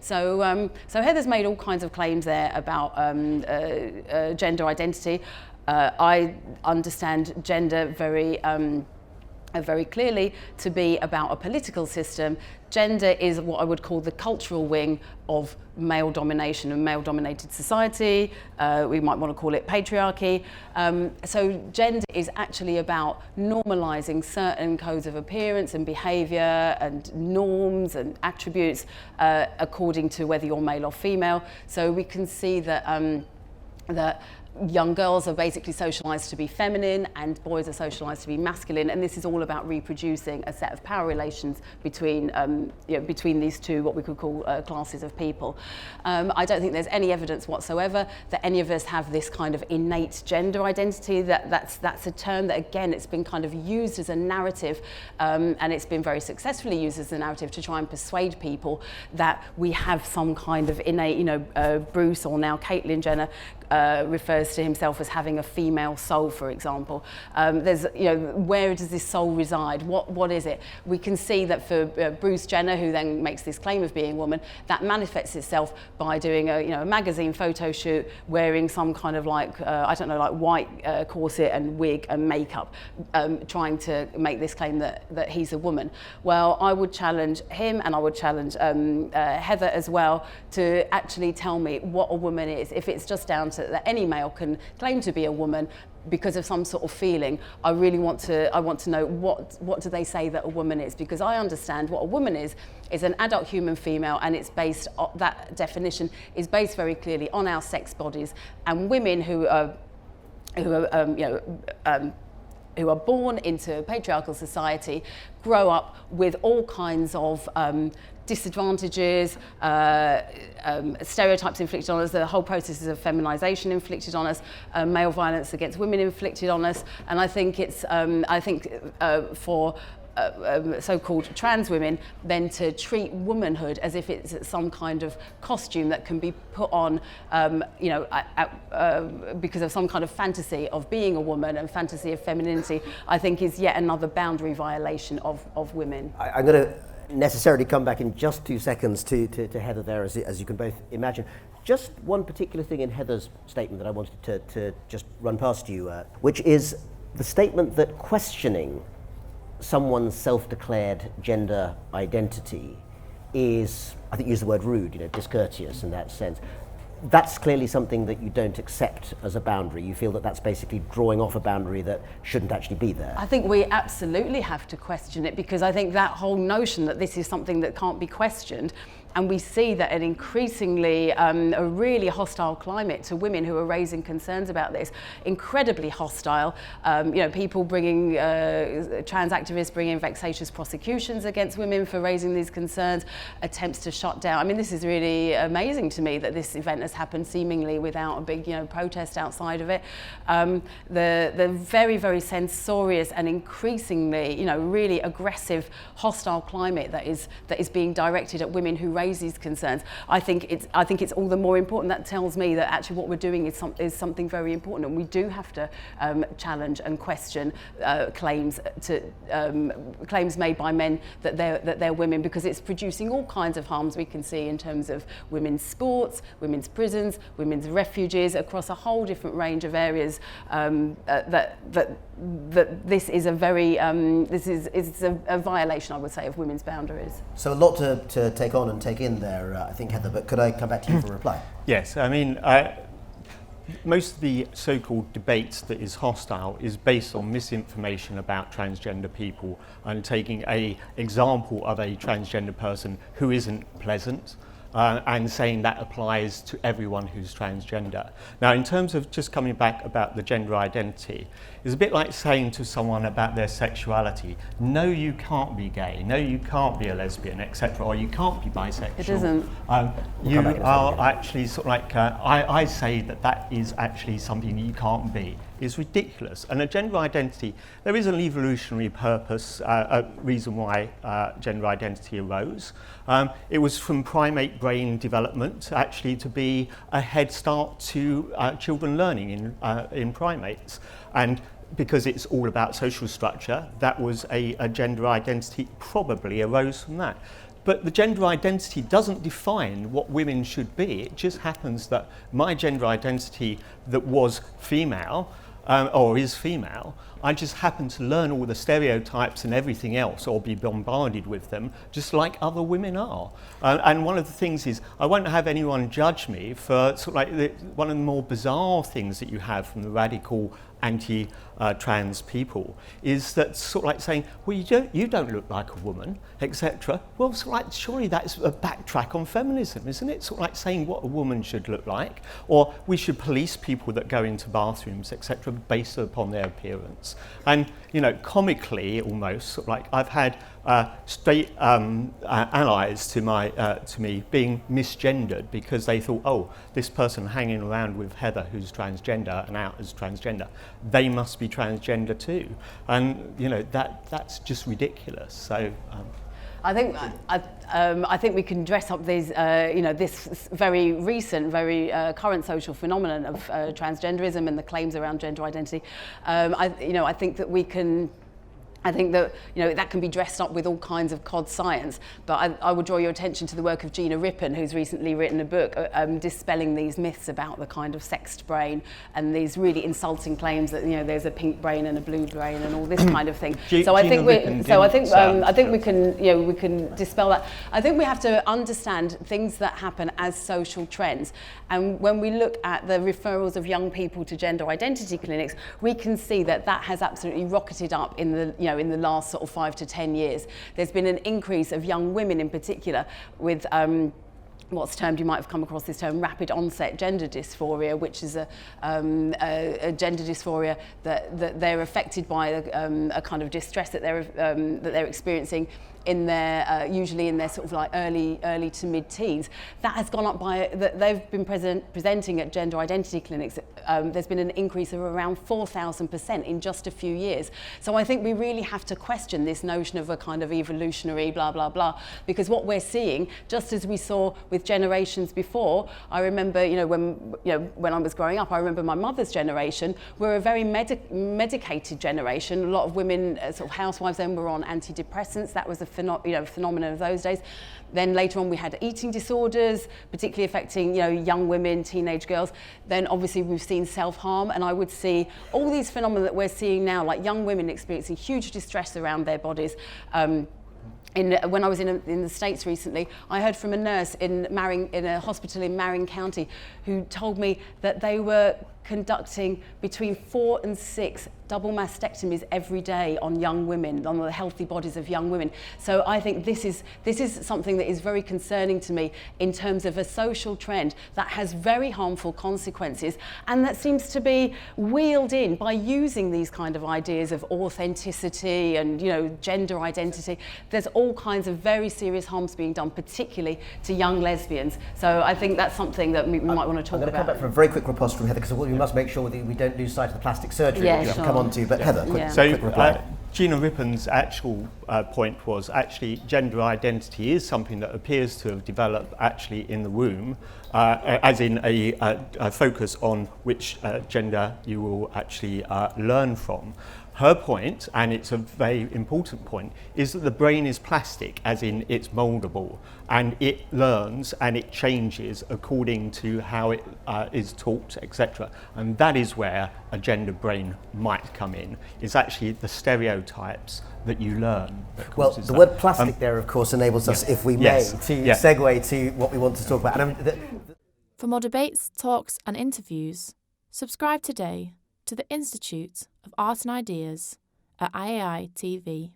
So Heather's made all kinds of claims there about gender identity. I understand gender very clearly to be about a political system. Gender is what I would call the cultural wing of male domination and male-dominated society. We might want to call it patriarchy. So gender is actually about normalizing certain codes of appearance and behavior and norms and attributes according to whether you're male or female. So we can see that young girls are basically socialized to be feminine and boys are socialized to be masculine, and this is all about reproducing a set of power relations between between these two, what we could call classes of people. I don't think there's any evidence whatsoever that any of us have this kind of innate gender identity. That's a term that, again, it's been kind of used as a narrative, and it's been very successfully used as a narrative to try and persuade people that we have some kind of innate, Bruce, or now Caitlyn Jenner, refers to himself as having a female soul, for example. Where does this soul reside? What is it? We can see that for Bruce Jenner, who then makes this claim of being a woman, that manifests itself by doing a magazine photo shoot, wearing some kind of white corset and wig and makeup, trying to make this claim that he's a woman. Well, I would challenge him, and I would challenge Heather as well, to actually tell me what a woman is. If it's just down to that any male can claim to be a woman because of some sort of feeling, I want to know what do they say that a woman is, because I understand what a woman is an adult human female, and it's based that definition is based very clearly on our sex bodies, and women who are born into a patriarchal society grow up with all kinds of disadvantages, stereotypes inflicted on us, the whole processes of feminization inflicted on us, male violence against women inflicted on us, and I think it's for so-called trans women then to treat womanhood as if it's some kind of costume that can be put on, because of some kind of fantasy of being a woman and fantasy of femininity, I think is yet another boundary violation of women. I'm going to necessarily come back in just 2 seconds to Heather there, as you can both imagine. Just one particular thing in Heather's statement that I wanted to just run past you, which is the statement that questioning someone's self-declared gender identity is, I think, use the word rude, discourteous in that sense. That's clearly something that you don't accept as a boundary. You feel that that's basically drawing off a boundary that shouldn't actually be there. I think we absolutely have to question it, because I think that whole notion that this is something that can't be questioned, and we see that an increasingly, a really hostile climate to women who are raising concerns about this, incredibly hostile. People bringing, trans activists bringing vexatious prosecutions against women for raising these concerns, attempts to shut down. I mean, this is really amazing to me that this event has happened seemingly without a big, protest outside of it. The very, very censorious and increasingly, really aggressive, hostile climate that is being directed at women who raise these concerns. I think it's all the more important. That tells me that actually what we're doing is something very important, and we do have to challenge and question claims made by men that they're women, because it's producing all kinds of harms we can see in terms of women's sports, women's prisons, women's refuges, across a whole different range of areas. That this is a very this is a violation, I would say, of women's boundaries. So a lot to take on and take in there, I think, Heather, but could I come back to you for a reply? Yes, I mean, most of the so-called debates that is hostile is based on misinformation about transgender people, and taking an example of a transgender person who isn't pleasant, and saying that applies to everyone who's transgender. Now, in terms of just coming back about the gender identity, it's a bit like saying to someone about their sexuality, no, you can't be gay, no, you can't be a lesbian, etc., or you can't be bisexual. It isn't. You are actually sort of like, I say that is actually something you can't be. It's ridiculous. And a gender identity, there is an evolutionary purpose, a reason why gender identity arose. It was from primate brain development, actually, to be a head start to children learning in primates. And because it's all about social structure, that was a gender identity probably arose from that. But the gender identity doesn't define what women should be. It just happens that my gender identity that was female, or is female, I just happen to learn all the stereotypes and everything else, or be bombarded with them, just like other women are. And one of the things is, I won't have anyone judge me for sort of like one of the more bizarre things that you have from the radical anti-trans people is that sort of like saying, well, you don't look like a woman, etc. Well, sort of like, surely that's a backtrack on feminism, isn't it? Sort of like saying what a woman should look like, or we should police people that go into bathrooms, etc., based upon their appearance. And, you know, comically almost, sort of like I've had straight allies to me being misgendered because they thought, oh, this person hanging around with Heather who's transgender and out as transgender, they must be transgender too. And, you know, that's just ridiculous. So. I think we can dress up these, you know, this very recent, very current social phenomenon of transgenderism and the claims around gender identity. I think that we can. I think that, you know, that can be dressed up with all kinds of cod science, but I would draw your attention to the work of Gina Rippon, who's recently written a book dispelling these myths about the kind of sexed brain and these really insulting claims that, you know, there's a pink brain and a blue brain and all this kind of thing. I think we can, you know, we can dispel that. I think we have to understand things that happen as social trends, and when we look at the referrals of young people to gender identity clinics, we can see that that has absolutely rocketed up in the, you know, in the last sort of 5 to 10 years. There's been an increase of young women in particular with what's termed, you might have come across this term, rapid onset gender dysphoria, which is a gender dysphoria that they're affected by a kind of distress that they're experiencing in their usually in their sort of like early to mid-teens. That has gone up by, they've been presenting at gender identity clinics. There's been an increase of around 4,000% in just a few years. So I think we really have to question this notion of a kind of evolutionary blah blah blah, because what we're seeing, just as we saw with generations before, I remember, when I was growing up, I remember my mother's generation were a very medicated generation. A lot of women, sort of housewives then, were on antidepressants. That was a phenomenon of those days. Then later on we had eating disorders, particularly affecting young women, teenage girls. Then obviously we've seen self-harm, and I would see all these phenomena that we're seeing now, like young women experiencing huge distress around their bodies. When I was in the States recently, I heard from a nurse in a hospital in Marin County who told me that they were conducting between 4 and 6 double mastectomies every day on young women, on the healthy bodies of young women. So I think this is something that is very concerning to me in terms of a social trend that has very harmful consequences, and that seems to be wheeled in by using these kind of ideas of authenticity and gender identity. There's all kinds of very serious harms being done, particularly to young lesbians. So I think that's something that we might want to talk about. I'm going to come back for a very quick riposte from Heather, because we must make sure that we don't lose sight of the plastic surgery, which we'll come on to. But Heather, quick reply. Gina Rippon's actual point was actually gender identity is something that appears to have developed actually in the womb, as in a focus on which gender you will actually learn from. Her point, and it's a very important point, is that the brain is plastic, as in it's mouldable, and it learns and it changes according to how it is taught, etc. And that is where a gender brain might come in, is actually the stereotypes that you learn. Well, the word plastic there, of course, enables us, if we may, to segue to what we want to talk about. For more debates, talks and interviews, subscribe today to the Institute of Art and Ideas at IAI TV.